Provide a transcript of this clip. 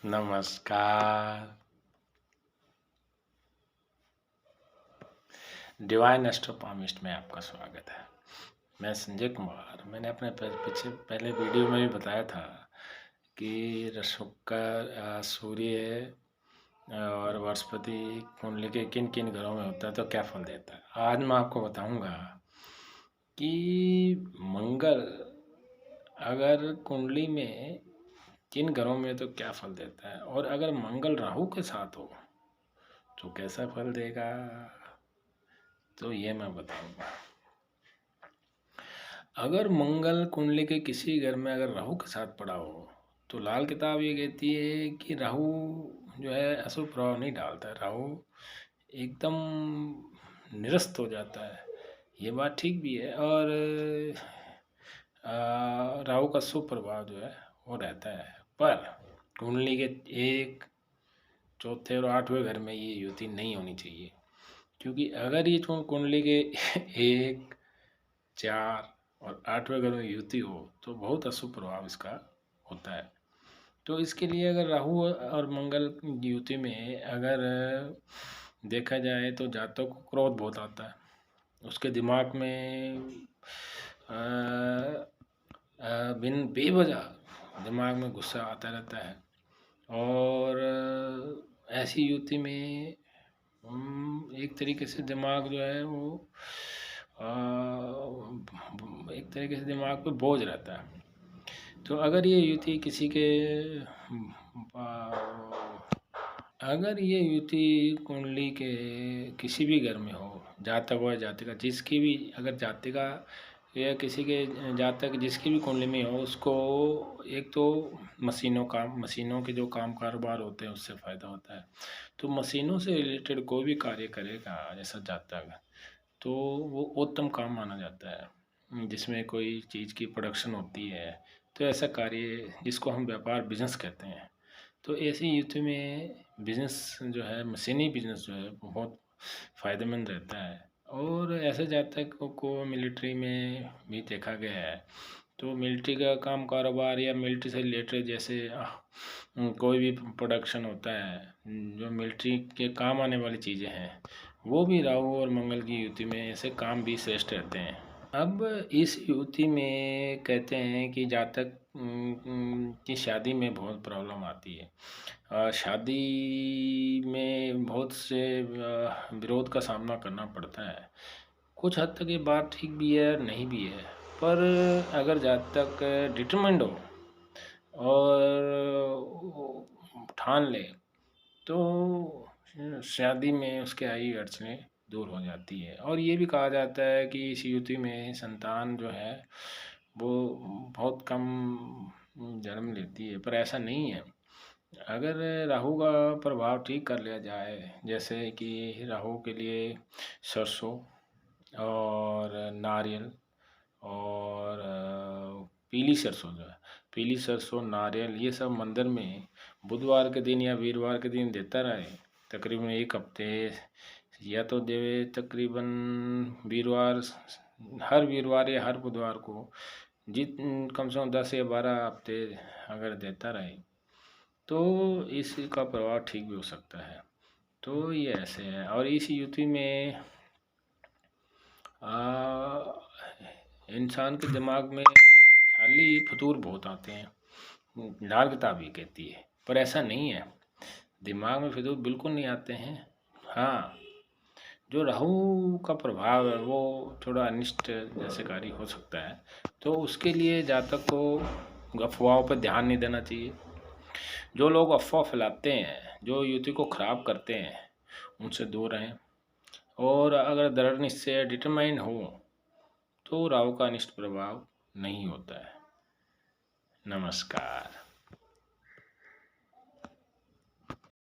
नमस्कार। डिवाइन एस्ट्रोपॉमिस्ट में आपका स्वागत है। मैं संजय कुमार। मैंने अपने पहले वीडियो में भी बताया था कि शुक्र, सूर्य और बृहस्पति कुंडली के किन किन घरों में होता है तो क्या फल देता है। आज मैं आपको बताऊंगा कि मंगल अगर कुंडली में किन घरों में तो क्या फल देता है, और अगर मंगल राहु के साथ हो तो कैसा फल देगा, तो ये मैं बताऊंगा। अगर मंगल कुंडली के किसी घर में अगर राहु के साथ पड़ा हो तो लाल किताब ये कहती है कि राहु जो है अशुभ प्रभाव नहीं डालता है, राहु एकदम निरस्त हो जाता है। ये बात ठीक भी है, और राहु का शुभ प्रभाव जो है वो रहता है। पर कुंडली के 1, 4 और 8वें घर में ये युति नहीं होनी चाहिए, क्योंकि अगर ये कुंडली के 1, 4 और 8वें घर में युति हो तो बहुत अशुभ प्रभाव इसका होता है। तो इसके लिए अगर राहु और मंगल युति में अगर देखा जाए तो जातक को क्रोध बहुत आता है, उसके दिमाग में बिन बेवजह दिमाग में गुस्सा आता रहता है, और ऐसी युति में एक तरीके से दिमाग जो है वो एक तरीके से दिमाग पे बोझ रहता है। तो अगर ये युति किसी के अगर ये युति कुंडली के किसी भी घर में हो, जातक हो या जातिका, जिसकी भी अगर जातिका या किसी के जातक जिसकी भी कुंडली में हो, उसको एक तो मशीनों के जो काम कारोबार होते हैं उससे फ़ायदा होता है। तो मशीनों से रिलेटेड कोई भी कार्य करेगा जैसा जातक, तो वो उत्तम काम माना जाता है। जिसमें कोई चीज़ की प्रोडक्शन होती है तो ऐसा कार्य जिसको हम व्यापार बिजनेस कहते हैं, तो ऐसी युति में बिजनेस जो है, मशीनी बिजनेस जो है बहुत फ़ायदेमंद रहता है। और ऐसे जातकों को मिलिट्री में भी देखा गया है। तो मिलिट्री का काम कारोबार या मिलिट्री से रिलेटेड जैसे कोई भी प्रोडक्शन होता है, जो मिलिट्री के काम आने वाली चीज़ें हैं, वो भी राहु और मंगल की युति में ऐसे काम भी श्रेष्ठ रहते हैं। अब इस युति में कहते हैं कि जातक की शादी में बहुत प्रॉब्लम आती है। शादी में बहुत से विरोध का सामना करना पड़ता है। कुछ हद तक ये बात ठीक भी है, नहीं भी है, पर अगर जातक डिटरमाइंड हो और ठान ले तो शादी में उसके आई अड़चने दूर हो जाती है। और ये भी कहा जाता है कि इस युति में संतान जो है वो बहुत कम जन्म लेती है, पर ऐसा नहीं है। अगर राहु का प्रभाव ठीक कर लिया जाए, जैसे कि राहु के लिए सरसों और नारियल और पीली सरसों जो है, पीली सरसों, नारियल, ये सब मंदिर में बुधवार के दिन या वीरवार के दिन देता रहे, तकरीबन 1 हफ्ते, या तो देवे तकरीबन वीरवार, हर वीरवार या हर बुधवार को, कम से कम 10 या 12 हफ्ते अगर देता रहे तो इसका प्रभाव ठीक भी हो सकता है। तो ये ऐसे है। और इस युति में इंसान के दिमाग में ख्याली फतूर बहुत आते हैं, लाल किताब ये कहती है, पर ऐसा नहीं है। दिमाग में फितूर बिल्कुल नहीं आते हैं। हाँ, जो राहु का प्रभाव है वो थोड़ा अनिष्ट जैसे कार्य हो सकता है, तो उसके लिए जातक को अफवाहों पर ध्यान नहीं देना चाहिए। जो लोग अफवाह फैलाते हैं, जो युति को ख़राब करते हैं, उनसे दूर रहें। और अगर दृढ़ निश्चय डिटरमाइन हो तो राहु का अनिष्ट प्रभाव नहीं होता है। नमस्कार।